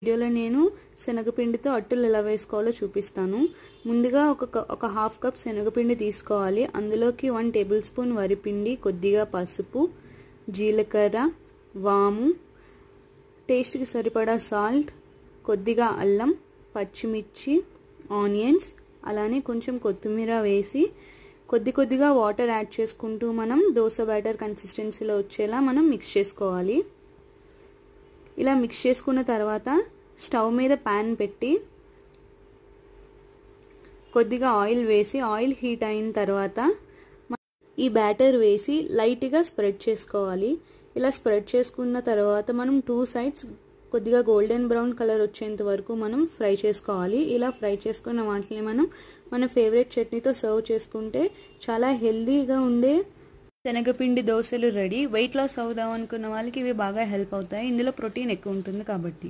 వీడియోలో నేను శనగపిండితో అట్టులు ఎలా వేసుకోవాలో చూపిస్తాను. ముందుగా ఒక హాఫ్ కప్ శనగపిండి తీసుకోవాలి. అందులోకి 1 టేబుల్ స్పూన్ వరిపిండి, కొద్దిగా పసుపు, జీలకర్ర, వాము, టేస్ట్కి సరిపడా సాల్ట్, కొద్దిగా అల్లం, పచ్చిమిర్చి, ఆనియన్స్, అలానే కొంచెం కొత్తిమీర వేసి కొద్దిగా వాటర్ యాడ్ చేసుకుంటూ మనం దోస బ్యాటర్ కన్సిస్టెన్సీలో వచ్చేలా మనం మిక్స్ చేసుకోవాలి. ఇలా మిక్స్ చేసుకున్న తర్వాత స్టవ్ మీద ప్యాన్ పెట్టి కొద్దిగా ఆయిల్ వేసి ఆయిల్ హీట్ అయిన తర్వాత ఈ బ్యాటర్ వేసి లైట్గా స్ప్రెడ్ చేసుకోవాలి. ఇలా స్ప్రెడ్ చేసుకున్న తర్వాత మనం 2 సైడ్స్ కొద్దిగా గోల్డెన్ బ్రౌన్ కలర్ వచ్చేంత వరకు మనం ఫ్రై చేసుకోవాలి. ఇలా ఫ్రై చేసుకున్న వాటిని మనం మన ఫేవరెట్ చట్నీతో సర్వ్ చేసుకుంటే చాలా హెల్దీగా ఉండే శనగపిండి దోశలు రెడీ. వెయిట్ లాస్ అవుదాం అనుకున్న వాళ్ళకి ఇవి బాగా హెల్ప్ అవుతాయి. ఇందులో ప్రోటీన్ ఎక్కువ ఉంటుంది కాబట్టి.